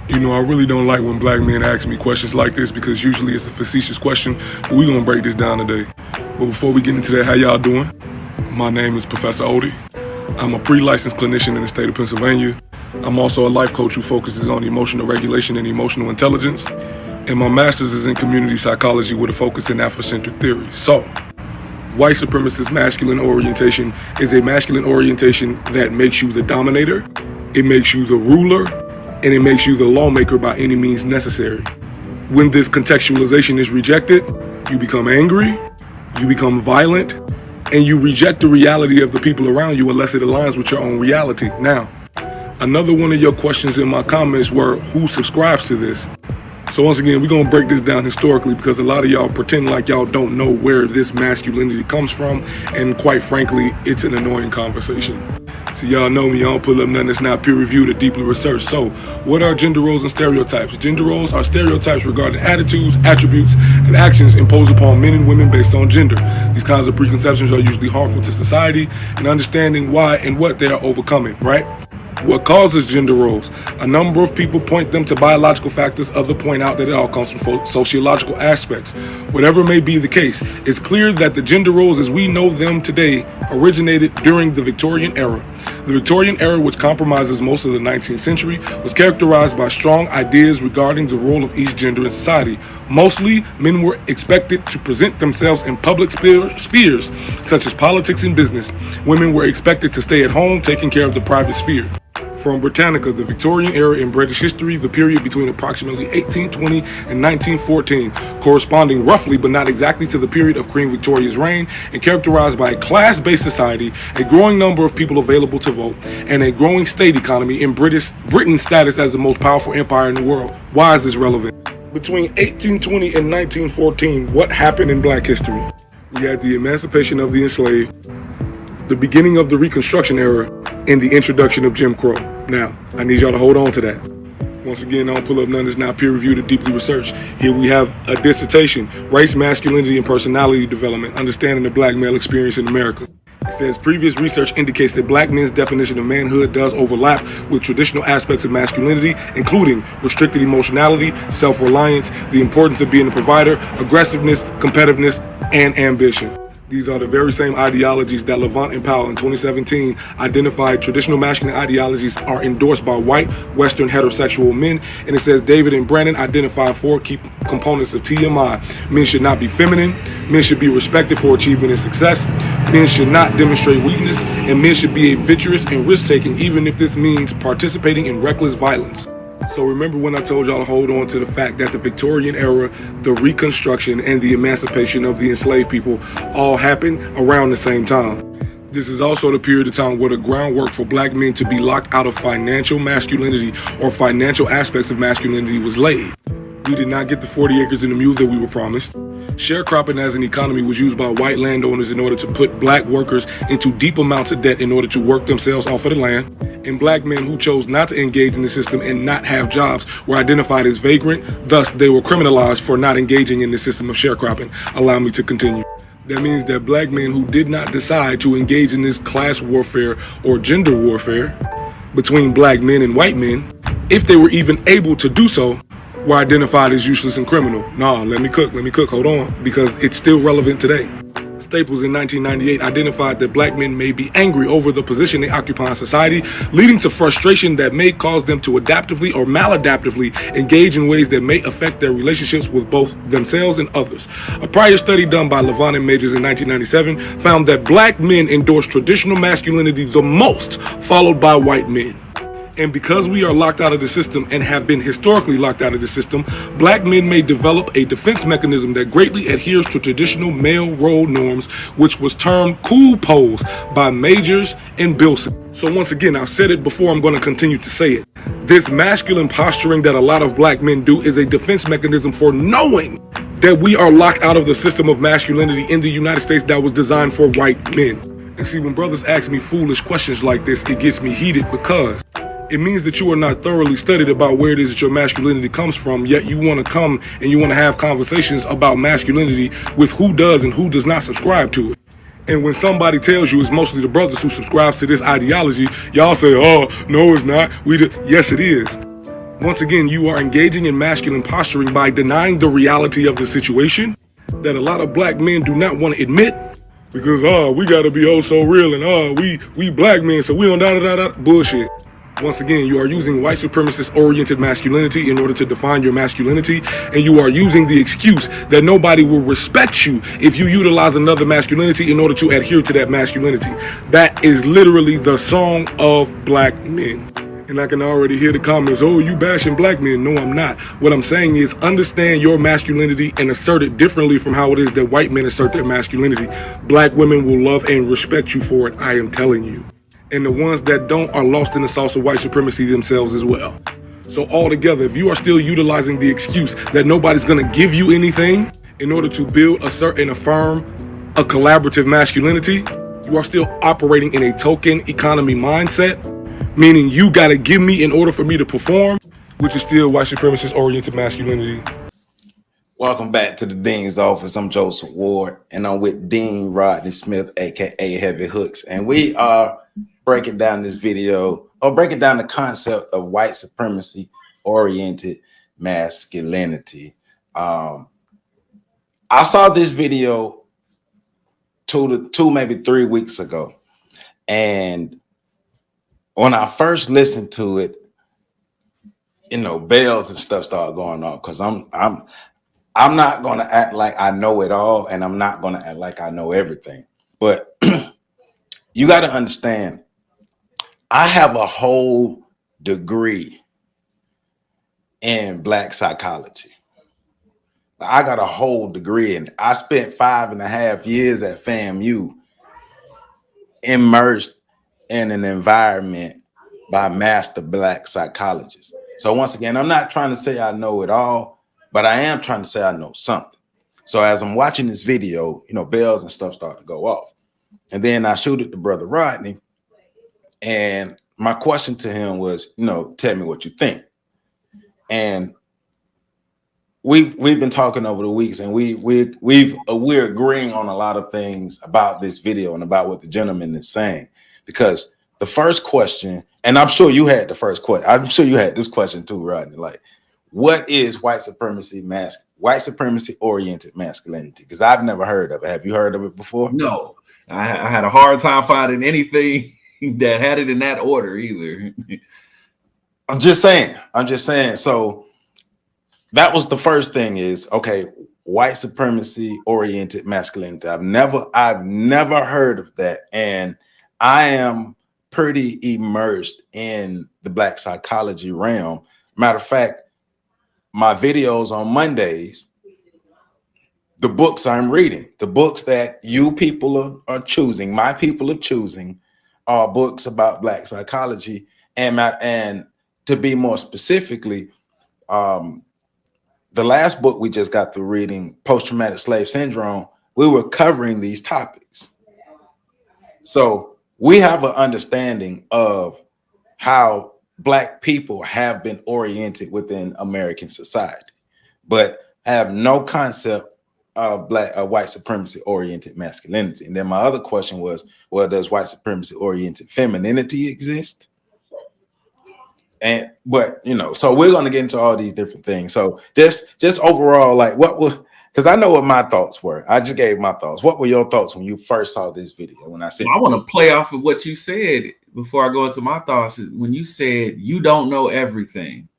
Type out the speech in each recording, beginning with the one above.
You know, I really don't like when black men ask me questions like this because usually it's a facetious question, but we're gonna break this down today. But before we get into that, how y'all doing? My name is Professor Odie. I'm a pre-licensed clinician in the state of Pennsylvania. I'm also a life coach who focuses on emotional regulation and emotional intelligence. And my master's is in community psychology with a focus in Afrocentric theory. So, white supremacist masculine orientation is a masculine orientation that makes you the dominator, it makes you the ruler, and it makes you the lawmaker by any means necessary. When this contextualization is rejected, you become angry, you become violent, and you reject the reality of the people around you unless it aligns with your own reality. Now, another one of your questions in my comments were, who subscribes to this? So once again, we're gonna break this down historically because a lot of y'all pretend like y'all don't know where this masculinity comes from, and quite frankly, it's an annoying conversation. So y'all know me, I don't pull up nothing that's not peer-reviewed or deeply researched. So, what are gender roles and stereotypes? Gender roles are stereotypes regarding attitudes, attributes, and actions imposed upon men and women based on gender. These kinds of preconceptions are usually harmful to society, and understanding why and what they are overcoming, right? What causes gender roles? A number of people point them to biological factors, others point out that it all comes from sociological aspects. Whatever may be the case, it's clear that the gender roles as we know them today originated during the Victorian era. The Victorian era, which comprises most of the 19th century, was characterized by strong ideas regarding the role of each gender in society. Mostly, men were expected to present themselves in public spheres, such as politics and business. Women were expected to stay at home, taking care of the private sphere. From Britannica, the Victorian era in British history, the period between approximately 1820 and 1914, corresponding roughly but not exactly to the period of Queen Victoria's reign, and characterized by a class-based society, a growing number of people available to vote, and a growing state economy in Britain's status as the most powerful empire in the world. Why is this relevant? Between 1820 and 1914, what happened in black history? We had the emancipation of the enslaved, the beginning of the Reconstruction era, and the introduction of Jim Crow. Now, I need y'all to hold on to that. Once again, I don't pull up none that's not peer-reviewed or deeply researched. Here we have a dissertation, Race, Masculinity, and Personality Development, Understanding the Black Male Experience in America. It says, previous research indicates that black men's definition of manhood does overlap with traditional aspects of masculinity, including restricted emotionality, self-reliance, the importance of being a provider, aggressiveness, competitiveness, and ambition. These are the very same ideologies that Levant and Powell in 2017 identified traditional masculine ideologies are endorsed by white, Western heterosexual men. And it says David and Brandon identify 4 key components of TMI. Men should not be feminine. Men should be respected for achievement and success. Men should not demonstrate weakness. And men should be adventurous and risk-taking, even if this means participating in reckless violence. So remember when I told y'all to hold on to the fact that the Victorian era, the Reconstruction, and the emancipation of the enslaved people all happened around the same time. This is also the period of time where the groundwork for black men to be locked out of financial masculinity or financial aspects of masculinity was laid. We did not get the 40 acres and a mule that we were promised. Sharecropping as an economy was used by white landowners in order to put black workers into deep amounts of debt in order to work themselves off of the land. And black men who chose not to engage in the system and not have jobs were identified as vagrant. Thus, they were criminalized for not engaging in the system of sharecropping. Allow me to continue. That means that black men who did not decide to engage in this class warfare or gender warfare between black men and white men, if they were even able to do so, were identified as useless and criminal. Nah, let me cook, hold on, because it's still relevant today. Staples in 1998 identified that black men may be angry over the position they occupy in society, leading to frustration that may cause them to adaptively or maladaptively engage in ways that may affect their relationships with both themselves and others. A prior study done by Levant and Majors in 1997 found that black men endorse traditional masculinity the most, followed by white men. And because we are locked out of the system and have been historically locked out of the system, black men may develop a defense mechanism that greatly adheres to traditional male role norms, which was termed cool pose by Majors and Bilson. So once again, I've said it before, I'm going to continue to say it. This masculine posturing that a lot of black men do is a defense mechanism for knowing that we are locked out of the system of masculinity in the United States that was designed for white men. And see, when brothers ask me foolish questions like this, it gets me heated because it means that you are not thoroughly studied about where it is that your masculinity comes from, yet you want to come and you want to have conversations about masculinity with who does and who does not subscribe to it. And when somebody tells you it's mostly the brothers who subscribe to this ideology, y'all say, oh, no, it's not. Yes, it is. Once again, you are engaging in masculine posturing by denying the reality of the situation that a lot of black men do not want to admit because we gotta be oh so real and we black men so we don't da bullshit. Once again, you are using white supremacist oriented masculinity in order to define your masculinity, and you are using the excuse that nobody will respect you if you utilize another masculinity in order to adhere to that masculinity. That is literally the song of black men. And I can already hear the comments, oh, you bashing black men. No, I'm not. What I'm saying is understand your masculinity and assert it differently from how it is that white men assert their masculinity. Black women will love and respect you for it, I am telling you. And the ones that don't are lost in the sauce of white supremacy themselves as well. So altogether, if you are still utilizing the excuse that nobody's gonna give you anything in order to build, assert, and affirm a collaborative masculinity, you are still operating in a token economy mindset, meaning you gotta give me in order for me to perform, which is still white supremacist oriented masculinity. Welcome back to the Dean's Office. I'm Joseph Ward, and I'm with Dean Rodney Smith, aka Heavy Hooks, and we are breaking down this video, or breaking down the concept of white supremacy oriented masculinity. I saw this video two, maybe 3 weeks ago, and when I first listened to it, you know, bells and stuff started going off because I'm not going to act like I know it all, and I'm not going to act like I know everything. But you got to understand, I have a whole degree in Black psychology. I got a whole degree, and I spent 5.5 years at FAMU immersed in an environment by master Black psychologists. So once again, I'm not trying to say I know it all, but I am trying to say I know something. So as I'm watching this video, you know, bells and stuff start to go off. And then I shoot it to Brother Rodney. And my question to him was, you know, tell me what you think. And we've been talking over the weeks, and we're agreeing on a lot of things about this video and about what the gentleman is saying. Because the first question, and I'm sure you had the first question, I'm sure you had this question too, Rodney, like, what is white supremacy oriented masculinity? Because I've never heard of it. Have you heard of it before? No, I had a hard time finding anything that had it in that order either. I'm just saying. So that was the first thing is, okay, white supremacy oriented masculinity. I've never heard of that. And I am pretty immersed in the Black psychology realm. Matter of fact, my videos on Mondays, the books I'm reading, the books that you people are choosing, my people are choosing, are books about Black psychology. And to be more specifically, the last book we just got through reading, Post-Traumatic Slave Syndrome, we were covering these topics. So we have an understanding of how Black people have been oriented within American society, but have no concept of white supremacy oriented masculinity. And then my other question was, well, does white supremacy oriented femininity exist? But you know, so we're going to get into all these different things. So just overall, like, what was, because I know what my thoughts were. I just gave my thoughts. What were your thoughts when you first saw this video? When I said, I want to play off of what you said before I go into my thoughts. When you said you don't know everything,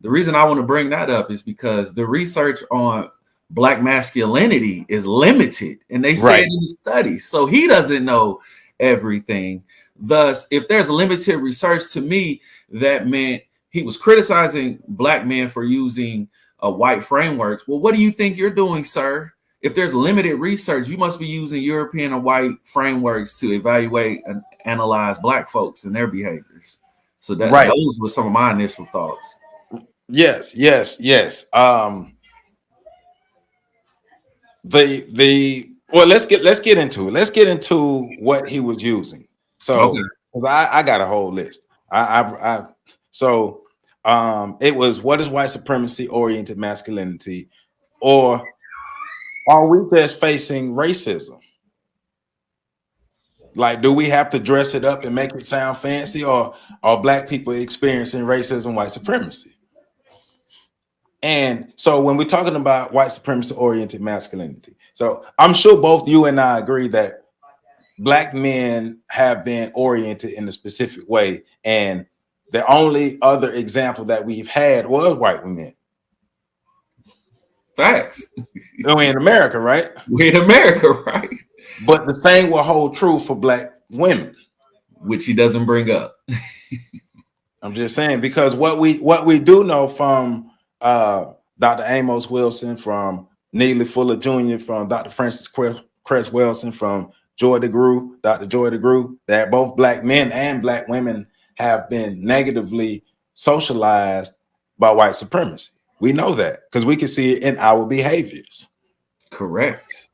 the reason I want to bring that up is because the research on Black masculinity is limited, and they say it in the studies. So he doesn't know everything. Thus, if there's limited research, to me, that meant he was criticizing Black men for using white frameworks. Well, what do you think you're doing, sir? If there's limited research, you must be using European or white frameworks to evaluate and analyze Black folks and their behaviors. So those were some of my initial thoughts. Yes. Well, let's get into it. Let's get into what he was using. So I got a whole list. It was, what is white supremacy oriented masculinity, or are we just facing racism? Like, do we have to dress it up and make it sound fancy, or are Black people experiencing racism, white supremacy? And so when we're talking about white supremacy oriented masculinity, so I'm sure both you and I agree that black men have been oriented in a specific way, and the only other example that we've had was white men. Facts. We're in America, right? We're in America, right? But the same will hold true for black women, which he doesn't bring up. I'm just saying, because what we do know from Dr. Amos Wilson, from Neely Fuller Jr., from Dr. Francis Cress Wilson, from Joy DeGruy, Dr. Joy DeGruy, that both black men and black women have been negatively socialized by white supremacy. We know that because we can see it in our behaviors. Correct.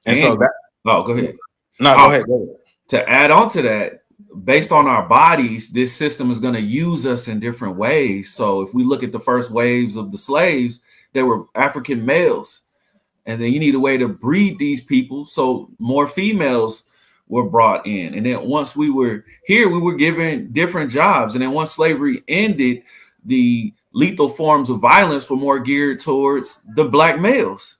And so that. Oh, go ahead. No, go ahead. To add on to that, based on our bodies, this system is going to use us in different ways. So if we look at the first waves of the slaves, they were African males. And then you need a way to breed these people. So more females were brought in. And then once we were here, we were given different jobs. And then once slavery ended, the lethal forms of violence were more geared towards the black males.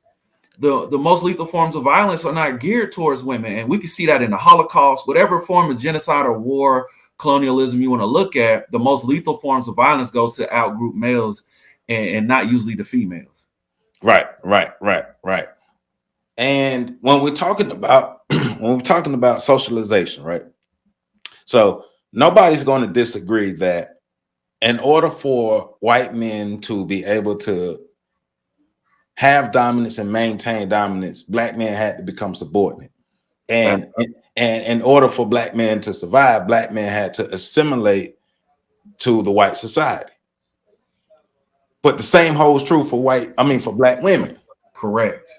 The most lethal forms of violence are not geared towards women. And we can see that in the Holocaust, whatever form of genocide or war, colonialism you want to look at, the most lethal forms of violence goes to outgroup males and not usually the females. Right. And when we're talking about socialization, right? So nobody's going to disagree that in order for white men to be able to have dominance and maintain dominance, black men had to become subordinate. And in order for black men to survive, black men had to assimilate to the white society. But the same holds true for black women. Correct.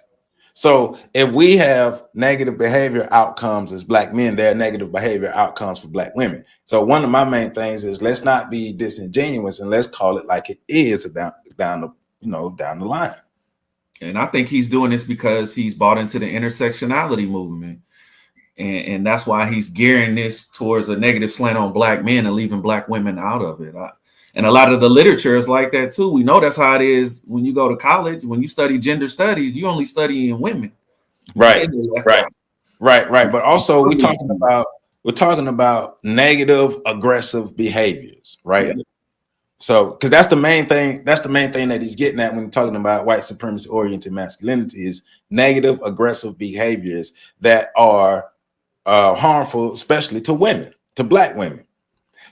So if we have negative behavior outcomes as black men, there are negative behavior outcomes for black women. So one of my main things is let's not be disingenuous and let's call it like it is down the line. And I think he's doing this because he's bought into the intersectionality movement. And that's why he's gearing this towards a negative slant on black men and leaving black women out of it. And a lot of the literature is like that too. We know that's how it is when you go to college. When you study gender studies, you only study in women. Right. But also we're talking about negative, aggressive behaviors, right? Yeah. So, because that's the main thing that he's getting at when talking about white supremacy oriented masculinity is negative, aggressive behaviors that are harmful, especially to women, to black women.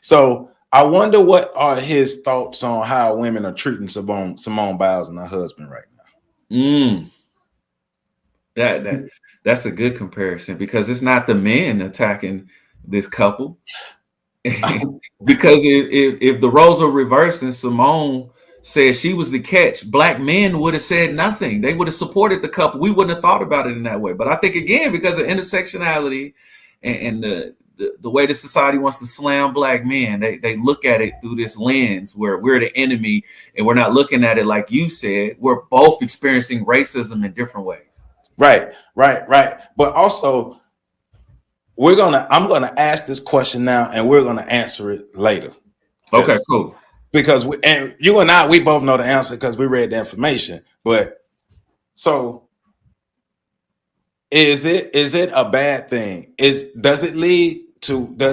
So I wonder what are his thoughts on how women are treating Simone Biles and her husband right now. That's a good comparison because it's not the men attacking this couple. Because if the roles are reversed and Simone said she was the catch, black men would have said nothing. They would have supported the couple. We wouldn't have thought about it in that way. But I think, again, because of intersectionality and the way the society wants to slam black men, they look at it through this lens where we're the enemy and we're not looking at it like you said. We're both experiencing racism in different ways. Right. But also, I'm gonna ask this question now, and we're gonna answer it later. Okay, cool. Because you and I, we both know the answer because we read the information. But so, is it a bad thing? Does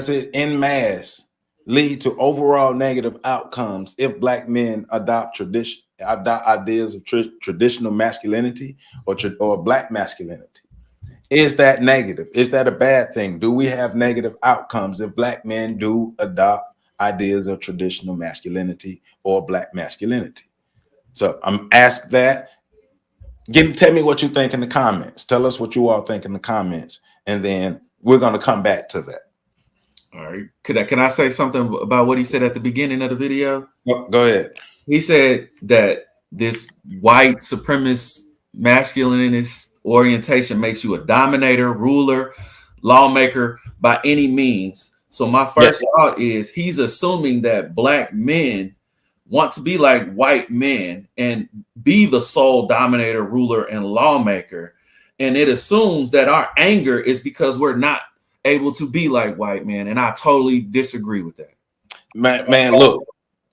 it en masse lead to overall negative outcomes if black men adopt ideas of traditional masculinity or black masculinity? Is that negative? Is that a bad thing? Do we have negative outcomes if black men do adopt ideas of traditional masculinity or black masculinity? So I'm asked that. Tell me what you think in the comments. Tell us what you all think in the comments, and then we're going to come back to that. All right. Can I say something about what he said at the beginning of the video? Go ahead. He said that this white supremacist masculinist orientation makes you a dominator, ruler, lawmaker by any means. So my first thought is he's assuming that black men want to be like white men and be the sole dominator, ruler, and lawmaker. And it assumes that our anger is because we're not able to be like white men. And I totally disagree with that. Man, look,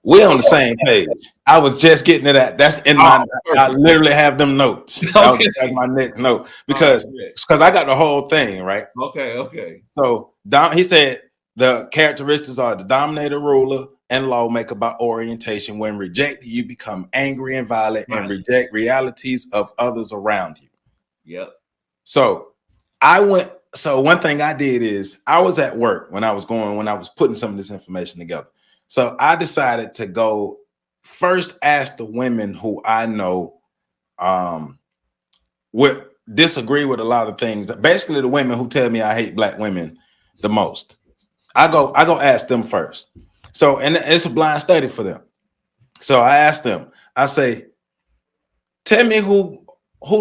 We're on the same page. I was just getting to that. That's in my. I literally have them notes. Okay. That's my next note because I got the whole thing right. Okay. So he said the characteristics are the dominator, ruler, and lawmaker by orientation. When rejected, you become angry and violent and reject realities of others around you. Yep. So one thing I did is I was at work when I was putting some of this information together. So I decided to go first ask the women who I know would disagree with a lot of things. Basically, the women who tell me I hate black women the most. I go ask them first. So, and it's a blind study for them. So I asked them, I say, tell me who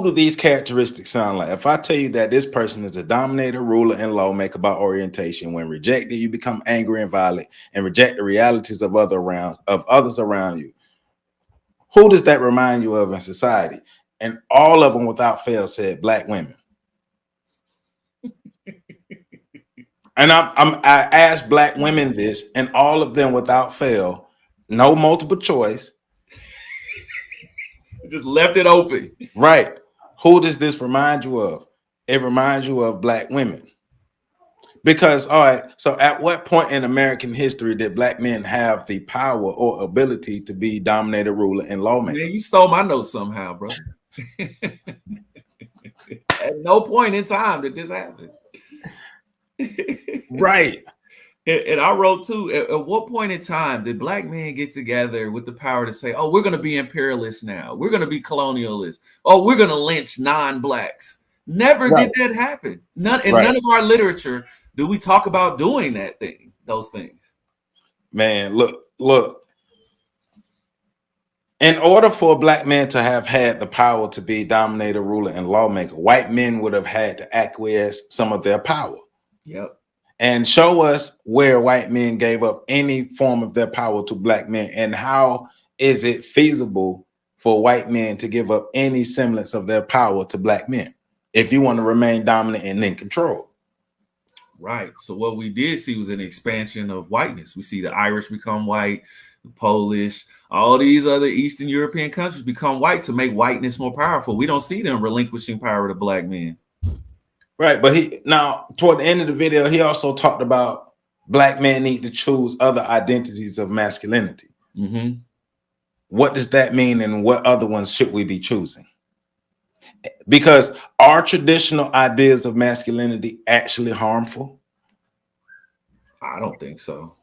do these characteristics sound like? If I tell you that this person is a dominator, ruler, and lawmaker by orientation, when rejected, you become angry and violent and reject the realities of others around you. Who does that remind you of in society? And all of them without fail said black women. And I asked black women this, and all of them without fail, no multiple choice. Just left it open. Right. Who does this remind you of? It reminds you of black women. Because, all right, so at what point in American history did black men have the power or ability to be dominator, ruler, and lawmaker? Man, you stole my notes somehow, bro. At no point in time did this happen. Right. And I wrote too, at what point in time did black men get together with the power to say, oh, we're going to be imperialists now. We're going to be colonialists. Oh, we're going to lynch non-blacks. Never did that happen. None of our literature do we talk about doing those things. Man, look. In order for black men to have had the power to be dominator, ruler, and lawmaker, white men would have had to acquiesce some of their power. Yep. And show us where white men gave up any form of their power to black men, and how is it feasible for white men to give up any semblance of their power to black men if you want to remain dominant and in control? Right. So what we did see was an expansion of whiteness. We see the Irish become white, the Polish, all these other Eastern European countries become white to make whiteness more powerful. We don't see them relinquishing power to black men. Right, but now toward the end of the video, he also talked about black men need to choose other identities of masculinity. Mm-hmm. What does that mean, and what other ones should we be choosing? Because are traditional ideas of masculinity actually harmful? I don't think so.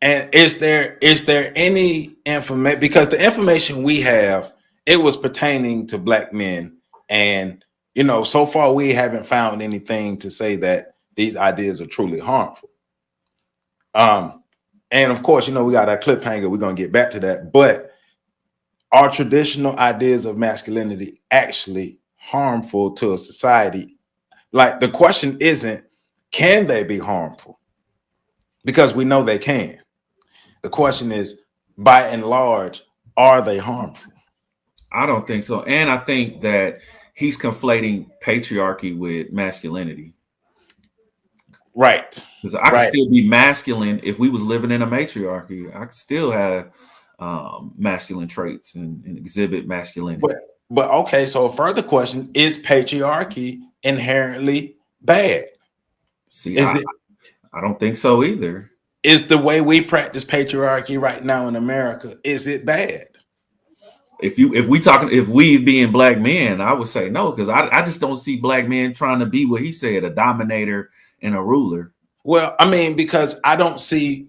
And is there any information? Because the information we have, it was pertaining to black men, and so far we haven't found anything to say that these ideas are truly harmful. And of course, we got our cliffhanger. We're going to get back to that. But are traditional ideas of masculinity actually harmful to a society? Like, the question isn't, can they be harmful? Because we know they can. The question is, by and large, are they harmful? I don't think so. And I think that he's conflating patriarchy with masculinity. Right. Because I could still be masculine if we was living in a matriarchy. I could still have masculine traits and exhibit masculinity. But okay, so a further question, is patriarchy inherently bad? See, I don't think so either. Is the way we practice patriarchy right now in America, is it bad? If we being black men, I would say no, because I just don't see black men trying to be what he said, a dominator and a ruler. Well, I mean, because I don't see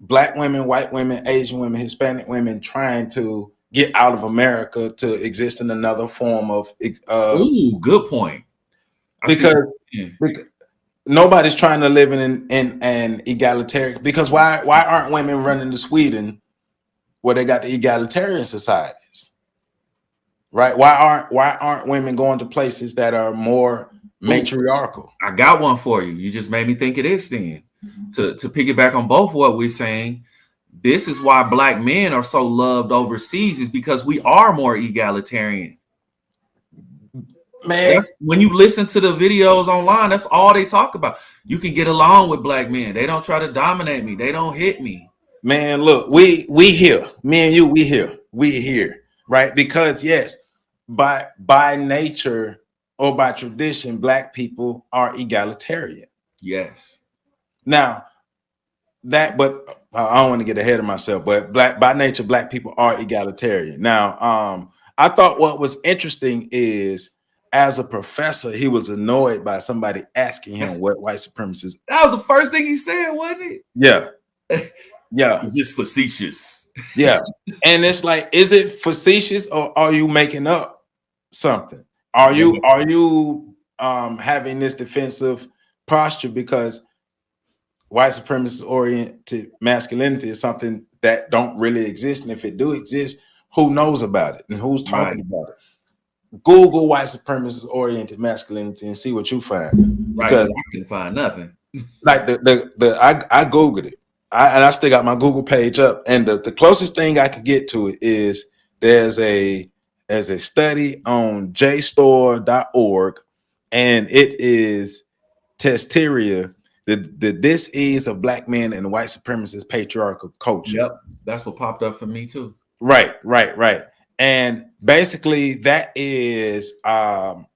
black women, white women, Asian women, Hispanic women trying to get out of America to exist in another form of. Ooh, good point. Because nobody's trying to live in an egalitarian. Because why aren't women running to Sweden, where they got the egalitarian societies, right? Why aren't women going to places that are more matriarchal? I got one for you. You just made me think it is then. To piggyback on both what we're saying, this is why black men are so loved overseas, is because we are more egalitarian. Man, when you listen to the videos online, that's all they talk about. You can get along with black men. They don't try to dominate me. They don't hit me. Man, look, we here. Me and you, we here, right? Because yes, by nature or by tradition, black people are egalitarian. Yes. Now but I don't want to get ahead of myself, but by nature, black people are egalitarian. Now, I thought what was interesting is as a professor, he was annoyed by somebody asking him what white supremacists. That was the first thing he said, wasn't it? Yeah. Yeah. Is this facetious? Yeah. And it's like, is it facetious or are you making up something? Are you having this defensive posture because white supremacist oriented masculinity is something that don't really exist, and if it do exist, who knows about it and who's talking about it? Google white supremacist oriented masculinity and see what you find. Because I couldn't find nothing. Like I googled it, and I still got my Google page up, and the closest thing I could get to it is there's a study on JSTOR.org, and it is Testeria. The dis-ease of black men and white supremacist patriarchal culture. Yep, that's what popped up for me too. Right. And basically, that is an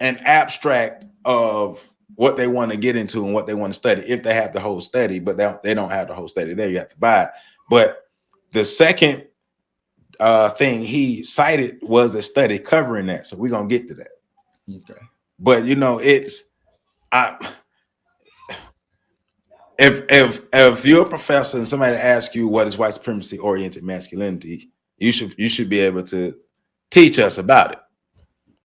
abstract of what they want to get into and what they want to study if they have the whole study, but they don't have the whole study there. You have to buy it. But the second thing he cited was a study covering that. So we're gonna get to that. Okay. But if you're a professor and somebody asks you what is white supremacy oriented masculinity, you should be able to teach us about it.